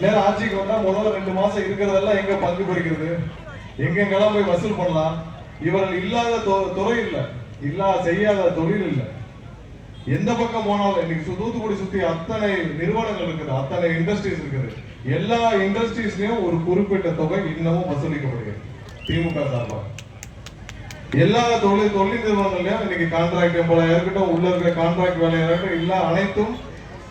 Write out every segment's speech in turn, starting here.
நேரம் ஆட்சிக்கு வந்தா முதல்ல 2 மாசம் இருக்கிறதெல்லாம் எங்க பங்கு பறிக்கிறது, எங்கெங்கெல்லாம் போய் வசூல் பண்ணலாம். இவர்கள் இல்லாத துறை இல்ல, செய்யாத தொழில் இல்ல. எந்த பக்கம் போனாலும் இன்னைக்கு தூத்துக்குடி சுத்தி அத்தனை நிறுவனங்கள் இருக்குது, அத்தனை இண்டஸ்ட்ரீஸ் இருக்குது. எல்லா இண்டஸ்ட்ரீஸ்லயும் ஒரு குறிப்பிட்ட தொகை இன்னமும் வசூலிக்கப்படுகிறது திமுக சார்பாக. எல்லா தொழில் நிறுவனங்களையும் இன்னைக்கு கான்ட்ராக்ட் எம்ப்ளாயா இருக்கட்டும், உள்ள இருக்கிற கான்ட்ராக்ட் வேலையா இருக்கட்டும், இல்ல அனைத்தும்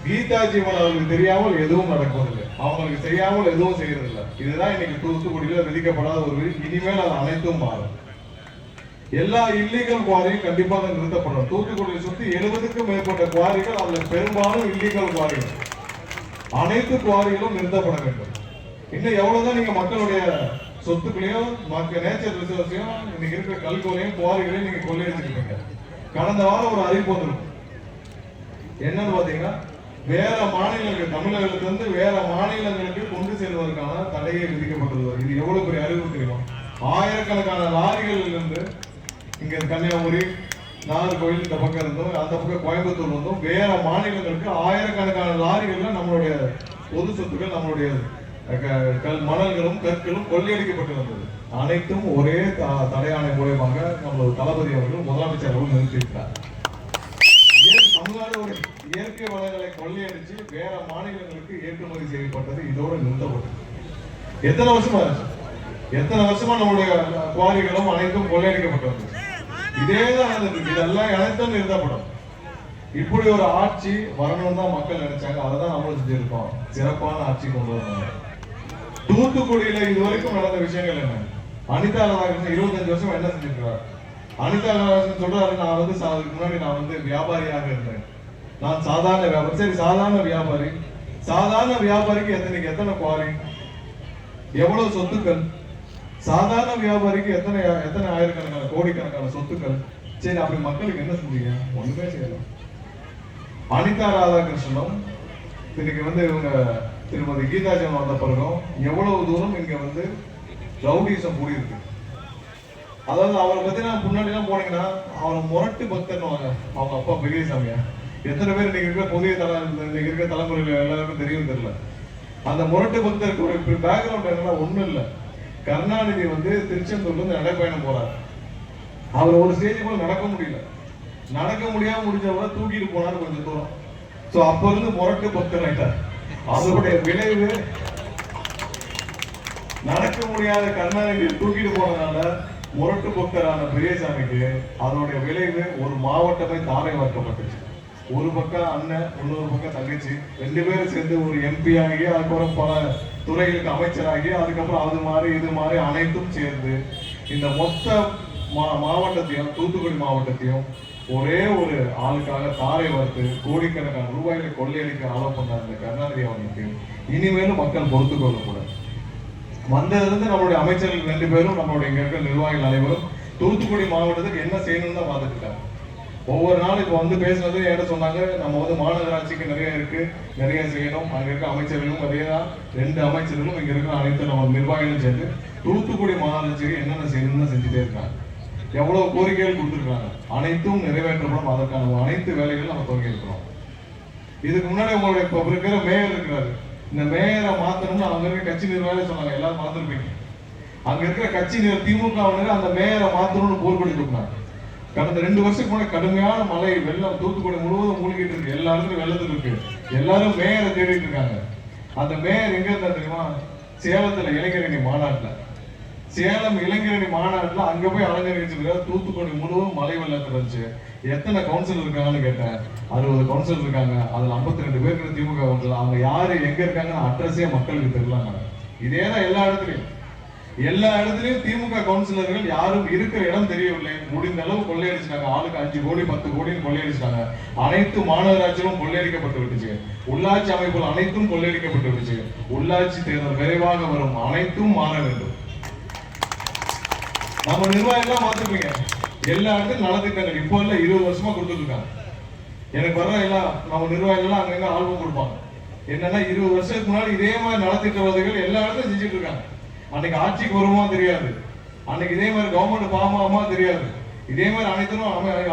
கீதா ஜீவன் அவர்களுக்கு தெரியாமல் எதுவும் நடப்பதில்லை, அவங்களுக்கு செய்யாமல் எதுவும் செய்யறதில்லை. இதுதான் இன்னைக்கு தூத்துக்குடியில விதிக்கப்படாத ஒரு இனிமேல் அது அனைத்தும் மாறும். எல்லா இல்லீகல் குவாரியும் கண்டிப்பாக நிறுத்தப்படும். தூத்துக்குடியை சுற்றி 70க்கும் மேற்பட்ட குவாரிகள், அதுல பெரும்பாலும் இல்லீகல் குவாரிகள், அனைத்து குவாரிகளும் நிறுத்தப்பட வேண்டும். இன்னும் எவ்வளவுதான் நீங்க மக்களுடைய சொத்துக்களையும் நேச்சர் ரிசோர்ஸையும் இன்னைக்கு இருக்கிற கல்கோலையும் குவாரிகளையும் நீங்க கொள்ளையடிச்சிருக்கீங்க. கடந்த வாரம் ஒரு அறிவிப்பு வந்திருக்கும். என்னன்னு பாத்தீங்கன்னா, வேற மாநிலங்களுக்கு, தமிழகத்திலிருந்து வேற மாநிலங்களுக்கு கொண்டு செல்வதற்கான தடையை விதிக்கப்பட்டுள்ளது. இது எவ்வளவு பெரிய அறிவிப்பு தெரியுமா? ஆயிரக்கணக்கான லாரிகள் இருந்து இங்க கன்னியாகுமரி, நாகர்கோவில் இந்த பக்கம் இருந்தும், அந்த பக்கம் கோயம்புத்தூர் இருந்தும் வேற மாநிலங்களுக்கு ஆயிரக்கணக்கான லாரிகள்ல நம்மளுடைய பொது சொத்துக்கள், நம்மளுடைய மணல்களும் கற்களும் கொள்ளையடிக்கப்பட்டு வந்தது. அனைத்தும் ஒரே தடையாணை மூலமாக நம்மளோட தளபதி அவர்கள், முதலமைச்சர் அவர்கள் நிறுத்திவிட்டார். தமிழ்நாடு ஒரு இயற்கை வளங்களை கொள்ளையடிச்சு வேற மாநிலங்களுக்கு ஏற்றுமதி செய்யப்பட்டது இதோட நிறுத்தப்பட்டது. எத்தனை வருஷமா நம்மளுடைய குவாரிகளும் அனைத்தும் கொள்ளையடிக்கப்பட்டது. இதேதான் இதெல்லாம் அனைத்தும் நிறுத்தப்படும். இப்படி ஒரு ஆட்சி வரணும்னு தான் மக்கள் நினைச்சாங்க. அதை தான் நம்மளும் செஞ்சிருக்கோம். சிறப்பான ஆட்சி கொண்டு வந்தாங்க. தூத்துக்குடியில இதுவரைக்கும் நடந்த விஷயங்கள் என்ன? அனிதா ராதாகிருஷ்ணன் 25 வருஷம் என்ன செஞ்சிருக்கிறார்? அனிதா ராதாகிருஷ்ணன் சொல்றாரு, நான் வந்து அதுக்கு முன்னாடி நான் வந்து வியாபாரியாக இருந்தேன், நான் சாதாரண வியாபாரி. சரி, சாதாரண வியாபாரிக்கு எத்தனை குவாரி, எவ்வளவு சொத்துக்கள்? சாதாரண வியாபாரிக்கு எத்தனை ஆயிரக்கணக்கான கோடிக்கணக்கான சொத்துக்கள். சரி, அப்படி மக்களுக்கு என்ன செஞ்சீங்க? ஒண்ணுமே செய்யலாம். அனிதா ராதாகிருஷ்ணனும் இன்னைக்கு வந்து இவங்க திருமதி கீதா ஜீவன் வந்த பிறகும் எவ்வளவு தூரம் இங்க வந்து ரவுடிசம் கூடி இருக்கு. அதாவது அவரை பத்தி முன்னாடி எல்லாம் போனீங்கன்னா அவரை முரட்டு பக்தர்னுவாங்க. அவங்க அப்பா பெரியசாமியா, எத்தனை பேர் இன்னைக்கு இருக்கிற தலைமுறையில எல்லாருக்கும் தெரியும் தெரியல. அந்த முரட்டு பக்தருக்கு ஒரு பேக்ரவுண்ட் என்னன்னா ஒண்ணும் இல்ல. கருணாநிதி வந்து திருச்செந்தூர்ல இருந்து நடைப்பயணம் போறாரு. அவர் ஒரு ஸ்டேஜ் கூட நடக்க முடியாம முடிஞ்சவரை தூக்கிட்டு போனாரு கொஞ்சம் தூரம். சோ அப்ப இருந்து முரட்டு பக்தர் ஆயிட்டார். அதனுடைய விளைவு, நடக்க முடியாத கருணாநிதியை தூக்கிட்டு போனதுனால முரட்டு பக்தரான பெரியசாமிக்கு அதனுடைய விளைவு ஒரு மாவட்டமே தாரை வார்க்கப்பட்டுச்சு. ஒரு பக்கம் அண்ணன், இன்னொரு பக்கம் தங்கச்சி, 2 பேரும் சேர்ந்து ஒரு எம்பி ஆகி, அதுக்கப்புறம் பல துறைகளுக்கு அமைச்சராகி, அதுக்கப்புறம் அது மாதிரி இது மாதிரி அனைத்தும் சேர்ந்து இந்த மொத்த மாவட்டத்தையும், தூத்துக்குடி மாவட்டத்தையும் ஒரே ஒரு ஆளுக்காக தாரை வார்த்து கோடிக்கணக்கான ரூபாய்களை கொள்ளையடிக்க ஆலோ பண்ண இந்த கருணாநிதி அவர்களுக்கு இனிமேலும் மக்கள் பொறுத்து கொள்ளக்கூடாது. வந்ததிலிருந்து நம்மளுடைய அமைச்சர்கள் 2 பேரும், நம்மளுடைய இங்க இருக்கிற நிர்வாகிகள் அனைவரும் தூத்துக்குடி மாவட்டத்துக்கு என்ன செய்யணும்னு தான் பார்த்துட்டு இருக்காங்க. ஒவ்வொரு நாள் இப்போ வந்து பேசுனது என்ன சொன்னாங்க, நம்ம வந்து மாநகராட்சிக்கு நிறைய இருக்கு, நிறைய செய்யணும். அங்க இருக்க அமைச்சர்களும் நிறைய 2 அமைச்சர்களும் இங்க இருக்கிற அனைத்து நம்ம நிர்வாகிகளும் சேர்ந்து தூத்துக்குடி மாநகராட்சிக்கு என்னென்ன செய்யணும்னு செஞ்சுட்டே இருக்காங்க. எவ்வளவு கோரிக்கைகள் கொடுத்துருக்காங்க, அனைத்தும் நிறைவேற்றப்படும். அதற்கான அனைத்து வேலைகளும் நம்ம துவங்கி இருக்கிறோம். இதுக்கு முன்னாடி உங்களுடைய இப்ப இருக்கிற மேயர் இருக்கிறாரு, இந்த மேயரை மாத்தணும்னு அவங்க இருக்க கட்சி நிர்வாகிகள் சொன்னாங்க. எல்லாரும் மாத்திருப்பீங்க. அங்க இருக்கிற கட்சி திமுக அந்த மேயரை மாத்தணும்னு போர்க்கொடி கொடுத்தாங்க. கடந்த 2 வருஷத்துக்கு முன்னாடி கடுமையான மழை, வெள்ளம் தூத்துக்குடி முழுவதும் மூழ்கிட்டு இருக்கு. எல்லா இடத்துலயும் வெள்ளத்துல இருக்கு. எல்லாரும் மேயரை தேடிட்டு இருக்காங்க. அந்த மேயர் எங்க இருந்தா தெரியுமா? சேலத்துல இளைஞரணி மாநாட்டுல, சேலம் இளைஞரணி மாநாட்டுல அங்க போய் அலங்கரிச்சிருக்காரு. தூத்துக்குடி முழுவதும் மழை வெள்ளத்துல இருந்துச்சு. எத்தனை கவுன்சிலர் இருக்காங்கன்னு கேட்டேன். 60 கவுன்சிலர் இருக்காங்க. அதுல 52 பேருக்கு திமுக கவுன்சிலர். அவங்க யாரு எங்க இருக்காங்கன்னு அட்ரஸே மக்களுக்கு தெரியலாங்க. இதேதான் எல்லா இடத்துலயும் திமுக கவுன்சிலர்கள் யாரும் இருக்கிற இடம் தெரியவில்லை. முடிந்த அளவு கொள்ளையடிச்சிட்டாங்க. ஆளுக்கு 5 கோடி 10 கோடின்னு கொள்ளையடிச்சிட்டாங்க. அனைத்து மாநகராட்சிகளும் கொள்ளையடிக்கப்பட்டு விட்டுச்சு. உள்ளாட்சி அமைப்புகள் அனைத்தும் கொள்ளையடிக்கப்பட்டு விட்டுச்சு. உள்ளாட்சி தேர்தல் விரைவாக வரும். அனைத்தும் மாற வேண்டும். நம்ம நிர்வாகிகள் மாத்திருப்பீங்க. எல்லா இடத்துக்கும் நலத்திட்டங்கள் இப்போ இல்ல 20 வருஷமா கொடுத்துட்டு இருக்காங்க. எனக்கு வர்ற எல்லாம் நம்ம நிர்வாகிகள் அங்கங்க ஆல்பம் கொடுப்பாங்க. என்னன்னா 20 வருஷத்துக்கு முன்னாடி இதே மாதிரி நலத்திட்ட உதவிகள் எல்லா இடத்துலையும் செஞ்சுட்டு இருக்காங்க. அன்னைக்கு ஆட்சிக்கு வருமா தெரியாது, அன்னைக்கு இதே மாதிரி கவர்மெண்ட் பாமாமா தெரியாது. இதே மாதிரி அனைத்தும்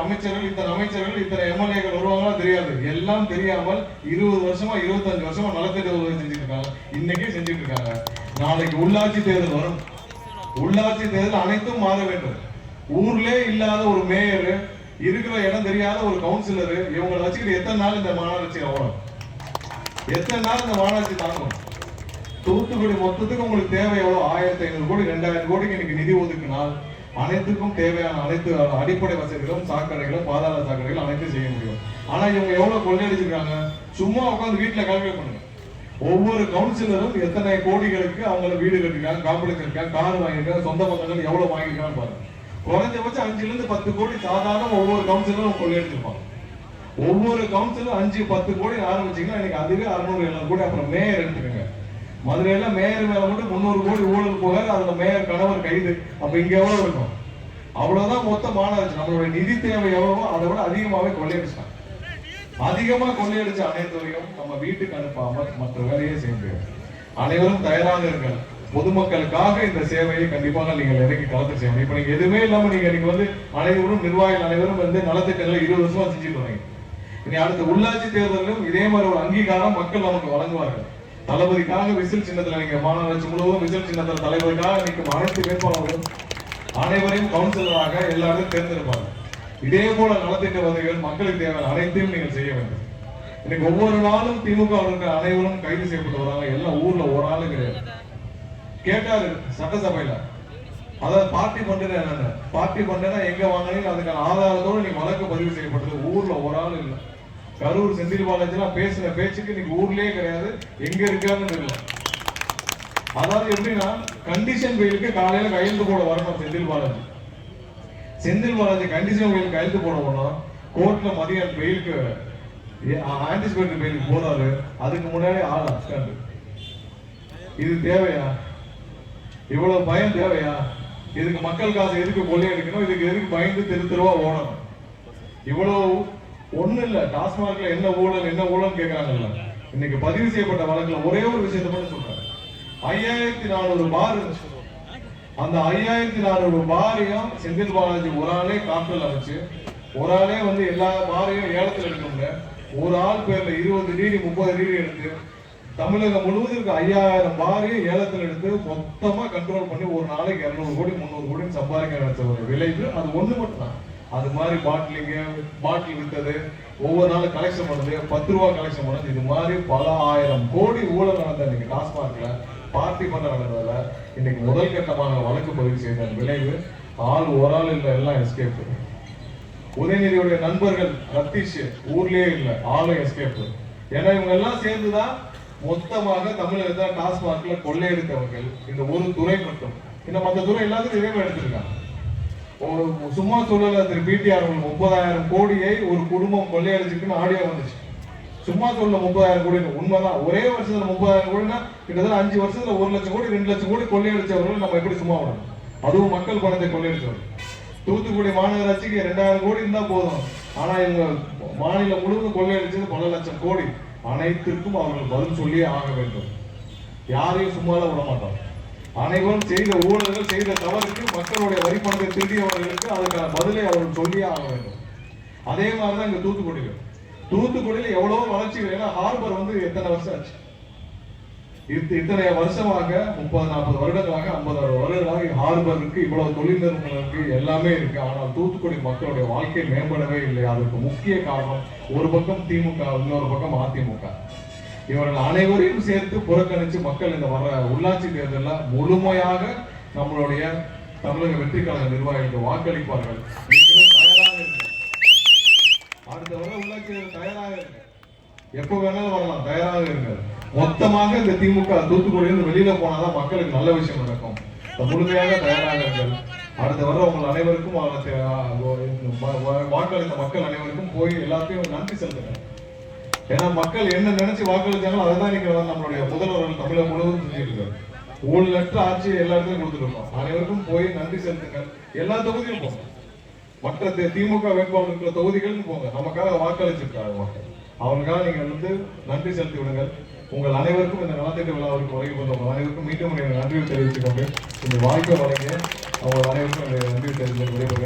அமைச்சர்கள் இத்தனை எம்எல்ஏக்கள் வருவாங்களா தெரியாது. எல்லாம் தெரியாமல் 20 வருஷமா 25 வருஷமா நலத்திட்ட உதவி செஞ்சுட்டு இருக்காங்க. இன்னைக்கே செஞ்சுட்டு இருக்காங்க. நாளைக்கு உள்ளாட்சி தேர்தல் வரும். உள்ளாட்சி தேர்தல் அனைத்தும் மாற வேண்டும். ஊர்ல இல்லாத ஒரு மேயர், இருக்கிற இடம் தெரியாத ஒரு கவுன்சிலர், இவங்களை வச்சுக்கிட்டு எத்தனை நாள் இந்த மாநகராட்சி ஆகணும்? எத்தனை நாள் இந்த மாநகராட்சி தாங்கணும்? தூத்துக்குடி மொத்தத்துக்கு உங்களுக்கு தேவை எவ்வளோ? 1500 கோடி 2000 கோடிக்கு இன்னைக்கு நிதி ஒதுக்கினால் அனைத்துக்கும் தேவையான அனைத்து அடிப்படை வசதிகளும், சாக்கடைகளும், பாதாள சாக்கடைகளும் அனைத்தும் செய்ய முடியும். ஆனா இவங்க எவ்வளவு கொள்ளையடிச்சிருக்காங்க? சும்மா உட்காந்து வீட்டுல கால்குலேட் பண்ணுங்க. ஒவ்வொரு கவுன்சிலரும் எத்தனை கோடிகளுக்கு அவங்கள வீடு கட்டிருக்காங்க, காம்பளெக்ஸ் இருக்காங்க, கார் வாங்கியிருக்காங்க, சொந்த பந்தங்கள் எவ்வளவு வாங்கியிருக்கான்னு பாருங்க. குறைஞ்சபட்சம் 5 to 10 கோடி சாதாரண ஒவ்வொரு கவுன்சிலரும் கொள்ளையடிச்சிருப்பாங்க. ஒவ்வொரு கவுன்சிலரும் 5-10 கோடி ஆரம்பிச்சீங்கன்னா இன்னைக்கு அதுவே 600-700 கோடி. அப்புறம் மேயர் எடுத்துக்கோங்க. மதுரையில மேயர் மேல மட்டும் 300 கோடி ஊழல் போகாது. அதுல மேயர் கணவர் கைது. அப்ப இங்க எவ்வளவு இருக்கும்? அவ்வளவுதான் மொத்த மாநகராட்சி. நம்மளுடைய நிதி தேவை எவ்வளவோ அதை விட அதிகமாவே கொள்ளையடிச்சாங்க. அதிகமா கொள்ளையடிச்ச அனைத்தையும் நம்ம வீட்டுக்கு அனுப்பாம மற்ற வேலையே செய்ய முடியாது. அனைவரும் தயாராக இருங்கள். பொதுமக்களுக்காக இந்த சேவையை கண்டிப்பாக நீங்கள் இறங்கி களத்தில் செய்யணும். இப்ப நீங்க எதுவுமே இல்லாம நீங்க அனைவரும் நிர்வாகிகள் அனைவரும் நலத்திட்டங்களை 20 வருஷமா செஞ்சுட்டு வரீங்க. இனி அடுத்த உள்ளாட்சி தேர்தலிலும் இதே மாதிரி ஒரு அங்கீகாரம் மக்கள் நமக்கு வழங்குவார்கள். தளபதிக்காக விசில் சின்னத்துல நீங்க மாநகராட்சி முழுவதும் விசில் சின்னத்துல தலைவருக்காக நிற்கும் அனைத்து வேட்பாளர்களும் அனைவரையும் கவுன்சிலராக எல்லாரும் தேர்ந்தெடுப்பாங்க. இதே போல நலத்திட்ட உதவிகள் மக்களுக்கு தேவையான அனைத்தையும் நீங்கள் செய்ய வேண்டும். இன்னைக்கு ஒவ்வொரு நாளும் திமுக அனைவரும் கைது செய்யப்பட்டு வராங்க. எல்லாம் ஊர்ல ஒரு ஆளு கிடையாது. கேட்டாரு சட்டசபையில, அதாவது பார்ட்டி பண்றேன் என்னன்னு, பார்ட்டி பண்றேன்னா எங்க வாங்கினீங்க அதுக்கான ஆதாரத்தோடு நீங்க வழக்கு பதிவு செய்யப்பட்டது. ஊர்ல ஒரு ஆள் இல்லை. கரூர் செந்தில் பாலாஜிலாம் பேசின பேச்சுக்கு இன்னைக்கு ஊர்லயே கிடையாது. எங்க இருக்கான்னு தெரியல. அதாவது எப்படின்னா கண்டிஷன் பெயிலுக்கு காலையில கையெழுத்து போட வரணும் செந்தில் பாலாஜி கண்டிஷன் பெயிலுக்கு கையெழுத்து போட வரணும். கோர்ட்ல மதியம் பெயிலுக்கு ஆன்டிசிபேட்டரி பெயிலுக்கு போறாரு. அதுக்கு முன்னாடி ஆள் அப்ஸ்காண்டு. இது தேவையா? இவ்வளவு பயம் தேவையா? இதுக்கு மக்கள் காசு எதுக்கு கொள்ளையடிக்கணும்? இதுக்கு எதுக்கு பயந்து தெருவா ஓடணும்? இவ்வளவு ஒண்ணு இல்ல. டாஸ்மார்க்ல என்ன ஊழல் கேட்கறாங்கல்ல. இன்னைக்கு பதிவு செய்யப்பட்ட வழக்குல ஒரே ஒரு விஷயத்தை மட்டும் சொல்றாங்க. 5400 பார். அந்த 5400 பாரையும் செந்தில் பாலாஜி ஒரு ஆளே காப்பில் அமைச்சு, ஒரு ஆளே எல்லா பாரையும் ஏலத்தில் எடுக்கணும்ல. ஒரு ஆள் பேர்ல 20 டிடி 30 டிடி எடுத்து தமிழகம் முழுவதும் இருக்க 5000 பாரையும் ஏலத்தில் எடுத்து மொத்தமா கண்ட்ரோல் பண்ணி ஒரு நாளைக்கு 200 கோடி 300 கோடி சம்பாதிக்க நினைச்ச ஒரு விளைவு அது ஒண்ணு மட்டும் தான். அது மாதிரி பாட்டில் வித்தது, ஒவ்வொரு நாளும் கலெக்ஷன் பண்ணது, 10 ரூபா கலெக்ஷன் பண்ணது, இது மாதிரி பல ஆயிரம் கோடி ஊழல் நடந்த இன்னைக்கு டாஸ்மார்க்ல பார்ட்டி பண்ண நடந்ததுல இன்னைக்கு முதல் கட்டமாக வழக்கு பதிவு செய்த விளைவு ஒரு ஆள் இல்ல, எல்லாம் எஸ்கேப். உதயநிதியுடைய நண்பர்கள் ரத்தீஷ் ஊர்லயே இல்ல, ஆளும் எஸ்கேப். ஏன்னா இவங்க எல்லாம் சேர்ந்துதான் மொத்தமாக தமிழகத்தை டாஸ்மார்க்ல கொள்ளையடித்தவர்கள் இந்த ஒரு துறை மட்டும். இன்னும் மற்ற துறை எல்லாத்துக்கும் இதே மாதிரி எடுத்திருக்காங்க. சும்மா சொல்லல. திரு பிடிஆர் 30,000 கோடியை ஒரு குடும்பம் கொள்ளையடிச்சிருக்குன்னு ஆடியோ வந்துச்சு. சும்மா சொல்ல 30,000 கோடி உண்மைதான். ஒரே வருஷத்துல 30,000 கோடினா கிட்டத்தட்ட 5 வருஷத்துல 1 லட்சம் கோடி 2 லட்சம் கோடி கொள்ளையடிச்சவர்கள் நம்ம எப்படி சும்மா விடணும்? அதுவும் மக்கள் பணத்தை கொள்ளையடிச்சவர்கள். தூத்துக்குடி மாநகராட்சிக்கு 2000 கோடி இருந்தா போதும். ஆனா இவங்க மாநிலம் முழுவதும் கொள்ளையடிச்சது பல லட்சம் கோடி. அனைத்திற்கும் அவர்கள் பதில் சொல்லியே ஆக வேண்டும். யாரையும் சும்மாலாம் விட மாட்டோம். அனைவரும் செய்த ஊழல்கள், செய்த தவறுக்கு, மக்களுடைய வரிப்பணத்தை திருடியவர்களுக்கு அதுக்கான பதிலை அவர்கள் சொல்லியே ஆக வேண்டும். அதே மாதிரிதான் இங்க தூத்துக்குடியில எவ்வளவோ வளர்ச்சிகள். ஏன்னா ஹார்பர் எத்தனை வருஷம் ஆச்சு? இத்தனை வருஷமாக 30-40 வருடங்களாக 50-60 வருடங்களாக ஹார்பர் இருக்கு, இவ்வளவு தொழில் நிறுவனம் இருக்கு, எல்லாமே இருக்கு. ஆனால் தூத்துக்குடி மக்களுடைய வாழ்க்கை மேம்படவே இல்லை. அதற்கு முக்கிய காரணம் ஒரு பக்கம் திமுக, இன்னொரு பக்கம் அதிமுக. இவர்கள் அனைவரையும் சேர்த்து புறக்கணிச்சு மக்கள் இந்த வர உள்ளாட்சி தேர்தலில் முழுமையாக நம்மளுடைய தமிழக வெற்றி கழக நிர்வாகிகளுக்கு வாக்களிப்பார்கள். நீங்களும் தயாராக இருங்க. அடுத்த வர உள்ளாட்சி தயாராக இருங்க. எப்ப வேணாலும் வரலாம், தயாராக இருங்க. மொத்தமாக இந்த திமுக தூத்துக்குடியிலிருந்து வெளியில போனாதான் மக்களுக்கு நல்ல விஷயம் நடக்கும். முழுமையாக தயாராக இருங்கள். அடுத்த வர உங்கள் அனைவருக்கும் வாக்களித்த மக்கள் அனைவருக்கும் போய் எல்லாத்தையும் நன்றி செலுத்துங்க. ஏன்னா மக்கள் என்ன நினைச்சு வாக்களிச்சாங்களோ அதை தான் நீங்க நம்மளுடைய முதல்வர்கள் தமிழகம் முழுவதும் செஞ்சிருக்காரு. ஊழலற்ற ஆட்சியை எல்லா இடத்துலையும் கொடுத்துருக்கோம். அனைவருக்கும் போய் நன்றி செலுத்துங்கள். எல்லா தொகுதியும் போங்க. மற்ற திமுக வேட்பாளர்கள் தொகுதிகளுக்கும் போங்க. நமக்காக வாக்களிச்சிருக்காங்க மக்கள். அவங்களுக்காக நீங்க நன்றி செலுத்தி விடுங்கள். உங்கள் அனைவருக்கும் இந்த நலத்திட்ட விழாவிற்கு வருகை வந்த அனைவருக்கும் மீண்டும் நன்றியை தெரிவித்துக் கொண்டு இந்த வாய்ப்பை வழங்கிய அவங்க அனைவருக்கும் நன்றி தெரிவித்து